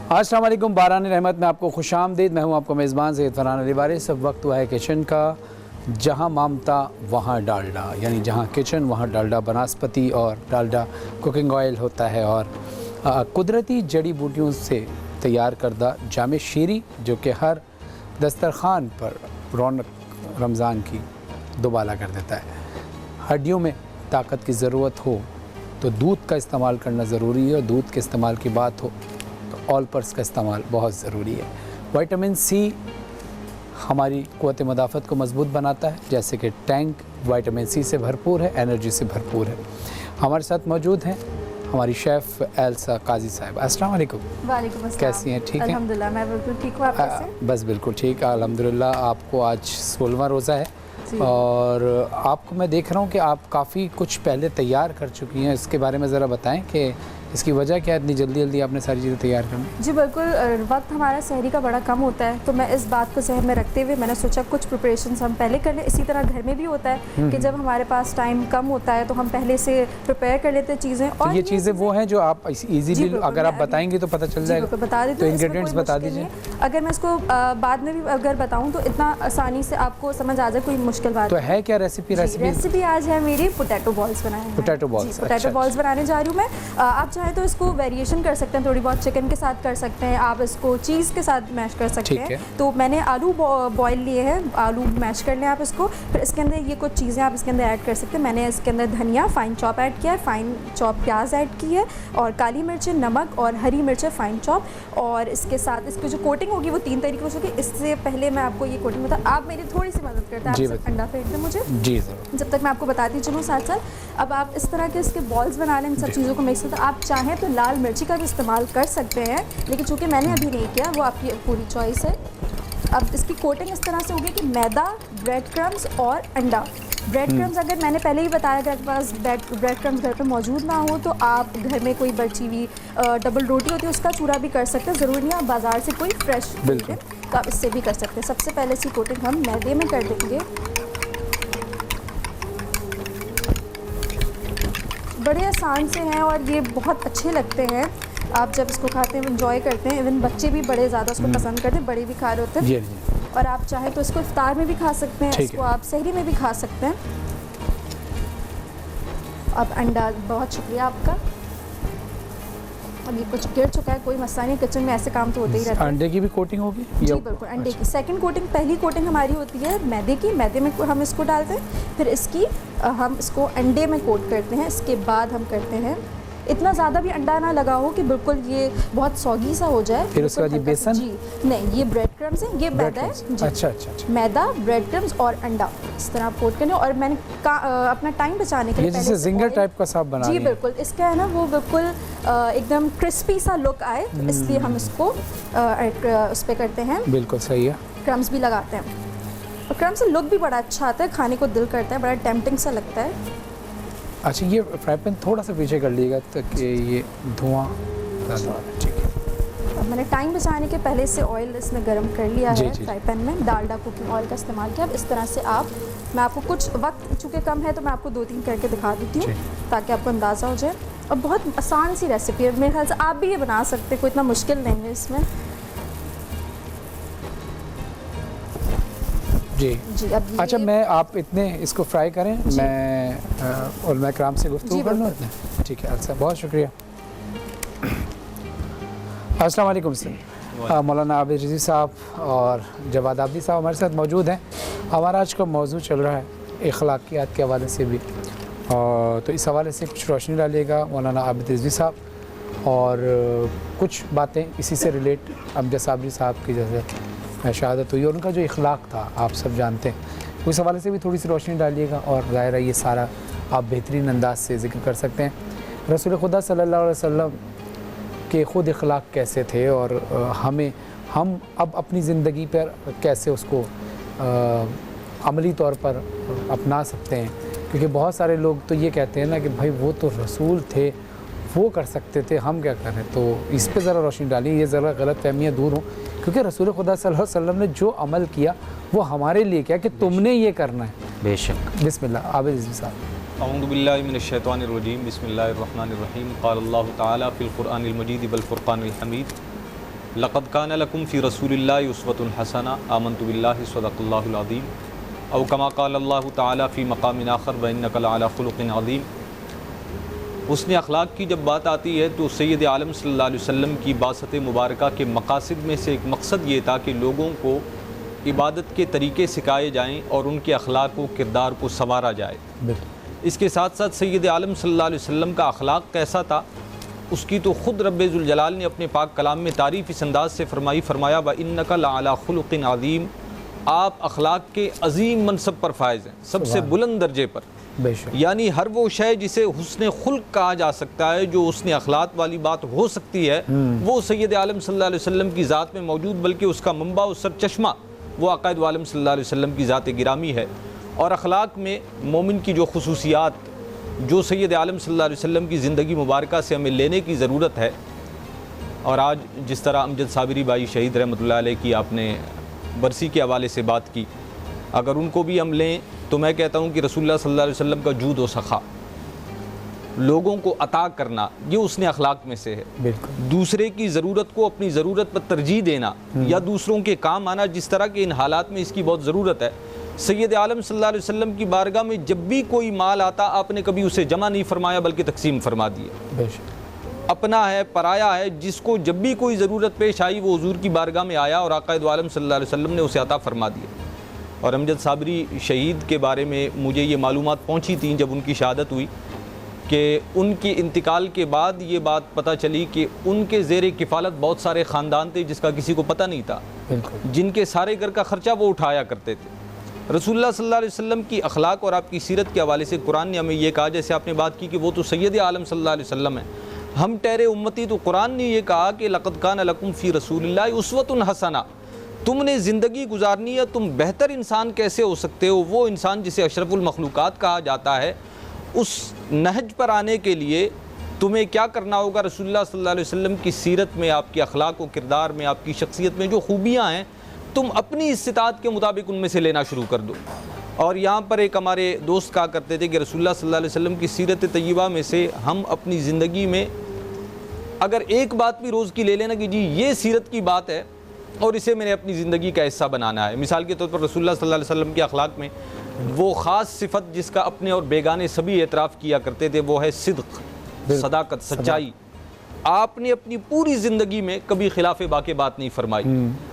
السلام علیکم، باران رحمت میں آپ کو خوش آمدید۔ میں ہوں آپ کو میزبان سید فرحان علی وارث۔ سب وقت ہوا ہے کچن کا، جہاں مامتا وہاں ڈالڈا، یعنی جہاں کچن وہاں ڈالڈا۔ بناسپتی اور ڈالڈا کوکنگ آئل ہوتا ہے اور قدرتی جڑی بوٹیوں سے تیار کردہ جامع شیری، جو کہ ہر دسترخوان پر رونق رمضان کی دوبالا کر دیتا ہے۔ ہڈیوں میں طاقت کی ضرورت ہو تو دودھ کا استعمال کرنا ضروری ہے، اور دودھ کے استعمال کی بات ہو تو آل پرس کا استعمال بہت ضروری ہے۔ وائٹامن سی ہماری قوت مدافعت کو مضبوط بناتا ہے، جیسے کہ ٹینک وائٹامن سی سے بھرپور ہے، انرجی سے بھرپور ہے۔ ہمارے ساتھ موجود ہیں ہماری شیف ایلسا قاضی صاحب۔ السلام علیکم۔ وعلیکم السلام۔ کیسی ہیں؟ ٹھیک ہیں؟ الحمدللہ میں بالکل ٹھیک ہوں، آپ کیسے؟ بس بالکل ٹھیک، الحمدللہ۔ آپ کو آج 16واں روزہ ہے، اور آپ کو میں دیکھ رہا ہوں کہ آپ کافی کچھ پہلے تیار کر چکی ہیں۔ اس کے بارے میں ذرا بتائیں کہ اس کی وجہ کیا ہے اتنی جلدی آپ نے ساری چیزیں تیار کرنا؟ جی بالکل، وقت ہمارا سحری کا بڑا کم ہوتا ہے، تو میں اس بات کو ذہن میں رکھتے ہوئے میں نے سوچا کچھ پریپریشنز ہم پہلے کر لیں۔ اسی طرح گھر میں بھی ہوتا ہے کہ جب ہمارے پاس ٹائم کم ہوتا ہے تو ہم پہلے سے پریپیئر کر لیتے ہیں چیزیں۔ اور یہ چیزیں وہ ہیں جو آپ ایزیلی اگر آپ بتائیں گی تو پتہ چل جائے گا۔ بتا دیتی تو ہوں، انگریڈینٹس بتا دیجیے۔ اگر میں اس کو بعد میں بھی اگر بتاؤں تو اتنا آسانی سے آپ کو سمجھ آ جائے، کوئی مشکل بات تو ہے کیا ریسیپی آج ہے میری پوٹیٹو بالز بنائے ہیں۔ پوٹیٹو بالز بنانے جا رہی ہوں میں۔ آپ چاہیں تو اس کو ویریشن کر سکتے ہیں، تھوڑی بہت چکن کے ساتھ کر سکتے ہیں، آپ اس کو چیز کے ساتھ میش کر سکتے ہیں۔ تو میں نے آلو بوائل لیے ہیں، آلو میش کر لیں آپ اس کو، پھر اس کے اندر یہ کچھ چیزیں آپ اس کے اندر ایڈ کر سکتے ہیں۔ میں نے اس کے اندر دھنیا فائن چاپ ایڈ کیا ہے، فائن چاپ پیاز ایڈ کی ہے، اور کالی مرچیں، نمک اور ہری مرچیں فائن چاپ۔ اور اس کے ساتھ اس کی جو کوٹنگ ہوگی وہ 3 طریقوں سے ہوگی۔ اس سے پہلے میں آپ کو یہ کوٹنگ بتا، آپ میری تھوڑی سی مدد کرتے ہیں، آپ انڈا پھینک دیں مجھے جب تک میں آپ کو بتاتی چلوں ساتھ ساتھ۔ اب آپ اس طرح کے اس کے بالز بنا لیں، ان سب چیزوں کو مکس کرتے ہیں۔ آپ چاہیں تو لال مرچی کا بھی استعمال کر سکتے ہیں، لیکن چونکہ میں نے ابھی نہیں کیا، وہ آپ کی پوری چوائس ہے۔ اب اس کی کوٹنگ اس طرح سے ہوگی کہ میدا، بریڈ کرمز اور انڈا۔ بریڈ کرمز اگر میں نے پہلے ہی بتایا کہ آپ کے پاس بریڈ کرمز گھر پہ موجود نہ ہو تو آپ گھر میں کوئی بچی ہوئی ڈبل روٹی ہوتی ہے اس کا چورا بھی کر سکتے ہیں، ضروری نہیں آپ بازار سے کوئی فریش خریدیں تو آپ اس سے بھی کر سکتے ہیں۔ سب سے پہلے اس کی کوٹنگ ہم میدے میں کر دیں گے۔ بڑے آسان سے ہیں اور یہ بہت اچھے لگتے ہیں، آپ جب اس کو کھاتے ہیں انجوائے کرتے ہیں، ایون بچے بھی بڑے زیادہ اس کو پسند کرتے ہیں، بڑے بھی کھا رہے ہوتے ہیں۔ اور آپ چاہیں تو اس کو افطار میں بھی کھا سکتے ہیں، اس کو آپ سحری میں بھی کھا سکتے ہیں۔ اب انڈا، بہت شکریہ آپ کا۔ اب یہ کچھ گر چکا ہے، کوئی مسئلہ نہیں، کچن میں ایسے کام تو ہوتے ہی رہتے ہیں۔ انڈے کی بھی کوٹنگ ہوگی؟ جی بالکل، انڈے کی سیکنڈ کوٹنگ، پہلی کوٹنگ ہماری ہوتی ہے میدے کی، میدے میں ہم اس کو ڈالتے ہیں، پھر اس کی ہم اس کو انڈے میں کوٹ کرتے ہیں، اس کے بعد ہم کرتے ہیں اتنا زیادہ بھی انڈا نہ لگا ہو کہ بالکل یہ بہت سوگی سا ہو جائے۔ پھر اس کے بعد یہ بیسن؟ جی نہیں، یہ بریڈ کرمز ہیں، یہ میدا ہے۔ اچھا، میدا، بریڈ کرمز اور انڈا اس طرح آپ کوٹ کریں۔ اور میں نے اپنا ٹائم بچانے کے لیے جیسے زنگر ٹائپ کا صاحب بنا جی بالکل، اس کا ہے نا وہ بالکل ایک دم کرسپی سا لک آئے، اس لیے ہم اس کو اس پہ کرتے ہیں۔ بالکل صحیح ہے، کرمز بھی لگاتے ہیں، اور کرمز سے لک بھی بڑا اچھا آتا ہے، کھانے کو دل کرتا ہے، بڑا ٹیمپٹنگ سا لگتا ہے۔ اچھا، یہ فرائی پین تھوڑا سا پیچھے کر لیے گا تاکہ یہ دھواں ٹھیک ہے۔ اب میں نے ٹائم بچانے کے پہلے سے آئل اس میں گرم کر لیا ہے فرائی پین میں، ڈالڈا کوکنگ آئل کا استعمال کیا۔ اب اس طرح سے میں آپ کو کچھ وقت چونکہ کم ہے تو میں آپ کو 2-3 کر کے دکھا دیتی ہوں تاکہ آپ کو اندازہ ہو جائے۔ اور بہت آسان سی ریسیپی ہے، میرے خیال سے آپ بھی یہ بنا سکتے ہیں، کوئی اتنا مشکل نہیں ہے اس میں۔ جی اب اچھا، میں آپ اتنے اس کو فرائی کریں، میں علماء کرام سے گفتگو کر لوں اتنے؟ ٹھیک ہے السلام، بہت شکریہ۔ السلام علیکم سر، مولانا عابد رضوی صاحب اور جواد عابدی صاحب ہمارے ساتھ موجود ہیں۔ ہمارا آج کا موضوع چل رہا ہے اخلاقیات کے حوالے سے بھی، اور تو اس حوالے سے کچھ روشنی ڈالیے گا مولانا عابد رضوی صاحب، اور کچھ باتیں اسی سے ریلیٹ امجد صابری صاحب کی جیسے شہادت ہوئی اور ان کا جو اخلاق تھا آپ سب جانتے ہیں، اس حوالے سے بھی تھوڑی سی روشنی ڈالیے گا، اور ظاہر ہے یہ سارا آپ بہترین انداز سے ذکر کر سکتے ہیں۔ رسول خدا صلی اللہ علیہ وسلم کے خود اخلاق کیسے تھے، اور ہم اب اپنی زندگی پر کیسے اس کو عملی طور پر اپنا سکتے ہیں، کیونکہ بہت سارے لوگ تو یہ کہتے ہیں نا کہ بھائی وہ تو رسول تھے، وہ کر سکتے تھے، ہم کیا کریں؟ تو اس پہ ذرا روشنی ڈالیے، یہ ذرا غلط فہمیاں دور ہوں، کیونکہ رسول خدا صلی اللہ علیہ وسلم نے جو عمل کیا وہ ہمارے لیے کیا کہ تم نے یہ کرنا ہے۔ بے شک۔ بسم اللہ، عابد رضوی صاحب۔ اعوذ باللہ من الشیطان الرجیم، بسم اللہ الرحمن الرحیم۔ قال اللہ تعالی فی القرآن المجید والفرقان الحمید، لقد کان لکم فی رسول اللہ اسوۃ حسنہ آمنت باللہ صدق اللہ العظیم او کما قال اللہ تعالی فی مقام آخر وانک لعلی خلق عظیم۔ حسن اخلاق کی جب بات آتی ہے تو سید عالم صلی اللہ علیہ وسلم کی بعثت مبارکہ کے مقاصد میں سے ایک مقصد یہ تھا کہ لوگوں کو عبادت کے طریقے سکھائے جائیں اور ان کے اخلاق و کردار کو سنوارا جائے۔ اس کے ساتھ ساتھ سید عالم صلی اللہ علیہ وسلم کا اخلاق کیسا تھا اس کی تو خود رب ذوالجلال نے اپنے پاک کلام میں تعریف اس انداز سے فرمایا وَإِنَّكَ لَعَلَىٰ خُلُقٍ عَظِيمٍ، آپ اخلاق کے عظیم منصب پر فائز ہیں، سب سے بلند درجے پر۔ یعنی ہر وہ شے جسے حسن خلق کہا جا سکتا ہے، جو حسن اخلاق والی بات ہو سکتی ہے، وہ سید عالم صلی اللہ علیہ وسلم کی ذات میں موجود، بلکہ اس کا منبع و سرچشمہ وہ عقائد عالم صلی اللہ علیہ وسلم کی ذات گرامی ہے۔ اور اخلاق میں مومن کی جو خصوصیات جو سید عالم صلی اللہ علیہ وسلم کی زندگی مبارکہ سے ہمیں لینے کی ضرورت ہے، اور آج جس طرح امجد صابری بھائی شہید رحمۃ اللہ علیہ کی آپ نے برسی کے حوالے سے بات کی، اگر ان کو بھی ہم لیں تو میں کہتا ہوں کہ رسول اللہ صلی اللہ علیہ وسلم کا جود و سخا، لوگوں کو عطا کرنا، یہ اس نے اخلاق میں سے ہے۔ دوسرے کی ضرورت کو اپنی ضرورت پر ترجیح دینا یا دوسروں کے کام آنا، جس طرح کے ان حالات میں اس کی بہت ضرورت ہے۔ سید عالم صلی اللہ علیہ وسلم کی بارگاہ میں جب بھی کوئی مال آتا، آپ نے کبھی اسے جمع نہیں فرمایا بلکہ تقسیم فرما دیا۔ اپنا ہے، پرایا ہے، جس کو جب بھی کوئی ضرورت پیش آئی وہ حضور کی بارگاہ میں آیا اور آقا دو عالم صلی اللہ علیہ وسلم نے اسے عطا فرما دیا۔ اور امجد صابری شہید کے بارے میں مجھے یہ معلومات پہنچی تھیں جب ان کی شہادت ہوئی، کہ ان کی انتقال کے بعد یہ بات پتہ چلی کہ ان کے زیر کفالت بہت سارے خاندان تھے جس کا کسی کو پتہ نہیں تھا، جن کے سارے گھر کا خرچہ وہ اٹھایا کرتے تھے۔ رسول اللہ صلی اللہ علیہ وسلم کی اخلاق اور آپ کی سیرت کے حوالے سے قرآن نے ہمیں یہ کہا، جیسے آپ نے بات کی کہ وہ تو سید عالم صلی اللہ علیہ وسلم ہیں، ہم ٹہرے امتی، تو قرآن نے یہ کہا کہ لقد کان لکم فی رسول اللہ اسوۃ حسنہ، تم نے زندگی گزارنی ہے، تم بہتر انسان کیسے ہو سکتے ہو؟ وہ انسان جسے اشرف المخلوقات کہا جاتا ہے، اس نہج پر آنے کے لیے تمہیں کیا کرنا ہوگا؟ رسول اللہ صلی اللہ علیہ وسلم کی سیرت میں، آپ کے اخلاق و کردار میں، آپ کی شخصیت میں جو خوبیاں ہیں، تم اپنی استطاعت کے مطابق ان میں سے لینا شروع کر دو۔ اور یہاں پر ایک ہمارے دوست کہا کرتے تھے کہ رسول اللہ صلی اللہ علیہ وسلم کی سیرت طیبہ میں سے ہم اپنی زندگی میں اگر ایک بات بھی روز کی لے لینا کہ جی یہ سیرت کی بات ہے اور اسے میں نے اپنی زندگی کا حصہ بنانا ہے۔ مثال کے طور پر رسول اللہ صلی اللہ علیہ وسلم کے اخلاق میں وہ خاص صفت جس کا اپنے اور بیگانے سبھی اعتراف کیا کرتے تھے، وہ ہے صدق، صداقت، سچائی۔ آپ نے اپنی پوری زندگی میں کبھی خلاف باقی بات نہیں فرمائی۔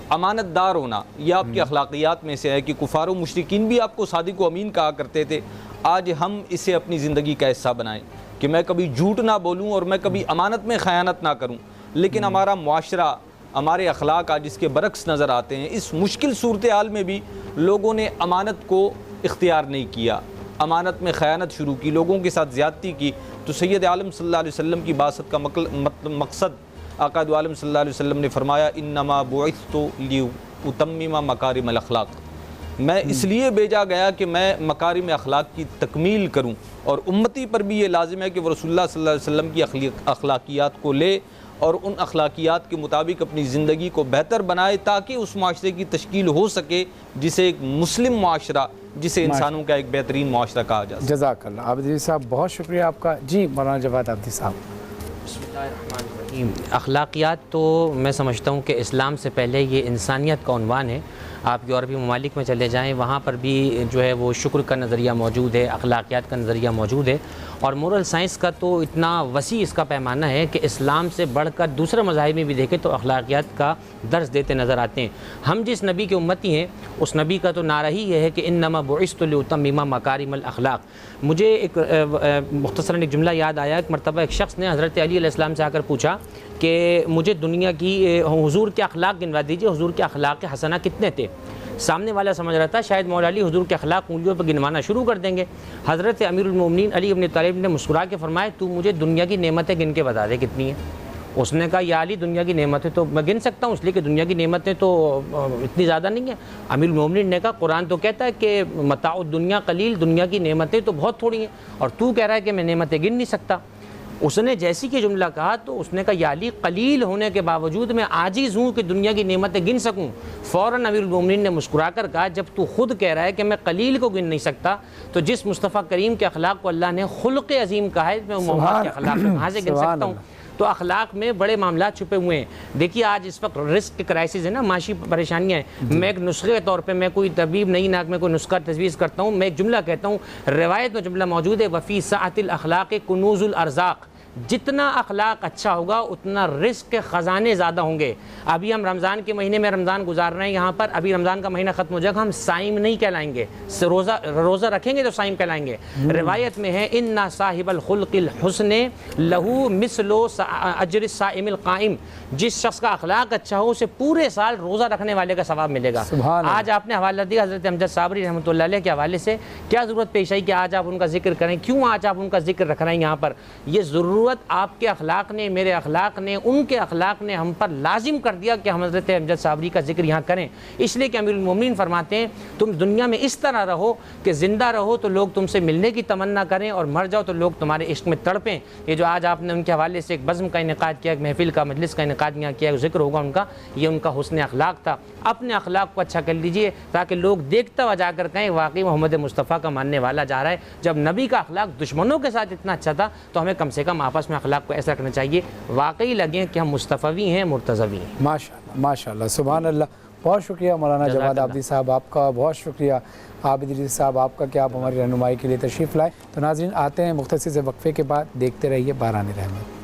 امانت دار ہونا یہ آپ کی اخلاقیات میں سے ہے کہ کفار و مشرکین بھی آپ کو صادق و امین کہا کرتے تھے۔ آج ہم اسے اپنی زندگی کا حصہ بنائیں کہ میں کبھی جھوٹ نہ بولوں اور میں کبھی امانت میں خیانت نہ کروں۔ لیکن ہمارا معاشرہ، ہمارے اخلاق آج اس کے برعکس نظر آتے ہیں۔ اس مشکل صورتحال میں بھی لوگوں نے امانت کو اختیار نہیں کیا، امانت میں خیانت شروع کی، لوگوں کے ساتھ زیادتی کی۔ تو سید عالم صلی اللہ علیہ وسلم کی بعثت کا مقصد آقا دو عالم صلی اللہ علیہ وسلم نے فرمایا انما بعثت لاتمم مکارم الاخلاق، میں اس لیے بھیجا گیا کہ میں مکارم اخلاق کی تکمیل کروں، اور امتی پر بھی یہ لازم ہے کہ وہ رسول اللہ صلی اللہ علیہ وسلم کی اخلاقیات کو لے اور ان اخلاقیات کے مطابق اپنی زندگی کو بہتر بنائے، تاکہ اس معاشرے کی تشکیل ہو سکے جسے ایک مسلم معاشرہ، جسے انسانوں کا ایک بہترین معاشرہ کہا جا سکے۔ جزاک اللہ عابدی صاحب، بہت شکریہ آپ کا۔ جی مولانا جواد عابدی صاحب۔ بسم اللہ الرحمن الرحیم۔ اخلاقیات تو میں سمجھتا ہوں کہ اسلام سے پہلے یہ انسانیت کا عنوان ہے۔ آپ یورپی ممالک میں چلے جائیں، وہاں پر بھی جو ہے وہ شکر کا نظریہ موجود ہے، اخلاقیات کا نظریہ موجود ہے، اور مورل سائنس کا تو اتنا وسیع اس کا پیمانہ ہے کہ اسلام سے بڑھ کر دوسرے مذاہب میں بھی دیکھیں تو اخلاقیات کا درس دیتے نظر آتے ہیں۔ ہم جس نبی کے امتی ہیں اس نبی کا تو نعرہ ہی یہ ہے کہ انما بعثت لاتمم مکارم الاخلاق۔ مجھے ایک مختصراً ایک جملہ یاد آیا، ایک مرتبہ ایک شخص نے حضرت علی علیہ السلام سے آ کر پوچھا کہ مجھے دنیا کی حضور کے اخلاق گنوا دیجیے، حضور کے اخلاق حسنہ کتنے تھے؟ سامنے والا سمجھ رہا تھا شاید مولا علی حضور کے اخلاق انگلیوں پہ گنوانا شروع کر دیں گے۔ حضرت امیر المومنین علی ابن طالب نے مسکرا کے فرمایا تو مجھے دنیا کی نعمتیں گن کے بتا دے کتنی ہیں۔ اس نے کہا یا علی دنیا کی نعمتیں تو میں گن سکتا ہوں، اس لیے کہ دنیا کی نعمتیں تو اتنی زیادہ نہیں ہیں۔ امیر المومنین نے کہا قرآن تو کہتا ہے کہ متاع الدنیا قلیل، دنیا کی نعمتیں تو بہت تھوڑی ہیں، اور تو کہہ رہا ہے کہ میں نعمتیں گن نہیں سکتا۔ اس نے جیسی کہ جملہ کہا تو اس نے کہا یا علی قلیل ہونے کے باوجود میں عاجز ہوں کہ دنیا کی نعمتیں گن سکوں۔ فوراً امیر المومنین نے مسکرا کر کہا جب تو خود کہہ رہا ہے کہ میں قلیل کو گن نہیں سکتا تو جس مصطفیٰ کریم کے اخلاق کو اللہ نے خلق عظیم کہا ہے میں محمد کے اخلاق کو کہاں سے گن سکتا ہوں؟ تو اخلاق میں بڑے معاملات چھپے ہوئے ہیں۔ دیکھیے آج اس وقت رزق کی کرائسس ہے نا، معاشی پریشانیاں ہیں۔ میں ایک نسخے کے طور پہ، میں کوئی طبیب نہیں نہ میں کوئی نسخہ تجویز کرتا ہوں، میں ایک جملہ کہتا ہوں، روایت میں جملہ موجود ہے، وفی سعۃ الاخلاق کنوز الارزاق، جتنا اخلاق اچھا ہوگا اتنا رزق کے خزانے زیادہ ہوں گے۔ ابھی ہم رمضان کے مہینے میں رمضان گزار رہے ہیں یہاں پر، ابھی رمضان کا مہینہ ختم ہو جائے گا، ہم صائم نہیں کہلائیں گے، روزہ رکھیں گے تو صائم کہلائیں گے۔ روایت میں ہے ان صاحب الخلق الحسن لہو مثل اجر الصائم القائم، جس شخص کا اخلاق اچھا ہو اسے پورے سال روزہ رکھنے والے کا ثواب ملے گا۔ آج آپ نے حوالہ دیا حضرت امجد صابری رحمۃ اللہ علیہ کے حوالے سے، کیا ضرورت پیش آئی کہ آج آپ ان کا ذکر کریں؟ کیوں آج آپ ان کا ذکر رکھ رہے ہیں یہاں پر؟ یہ ضرورت آپ کے اخلاق نے، میرے اخلاق نے، ان کے اخلاق نے ہم پر لازم کر دیا کہ ہم حضرت امجد صابری کا ذکر یہاں کریں، اس لیے کہ امیر المومنین فرماتے ہیں تم دنیا میں اس طرح رہو کہ زندہ رہو تو لوگ تم سے ملنے کی تمنا کریں، اور مر جاؤ تو لوگ تمہارے عشق میں تڑپیں۔ یہ جو آج آپ نے ان کے حوالے سے ایک بزم کا انعقاد کیا، ایک محفل کا، مجلس کا انعقاد یہاں کیا، ذکر ہوگا ان کا، یہ ان کا حسن اخلاق تھا۔ اپنے اخلاق کو اچھا کر لیجئے تاکہ لوگ دیکھتا ہوا جا کر کہیں واقعی محمد مصطفیٰ کا ماننے والا جا رہا ہے۔ جب نبی کا اخلاق دشمنوں کے ساتھ اتنا اچھا تھا تو ہمیں کم سے کم آپس میں اخلاق کو ایسا رکھنا چاہیے واقعی لگیں کہ ہم مصطفی ہیں، مرتضوی ہیں۔ ماشاءاللہ ماشاءاللہ، سبحان اللہ۔ بہت شکریہ مولانا جواد عابدی صاحب آپ کا، بہت شکریہ عابد رضوی صاحب آپ کا کہ آپ ہماری رہنمائی کے لیے تشریف لائے۔ تو ناظرین آتے ہیں مختصر سے وقفے کے بعد، دیکھتے رہیے باران رحمت۔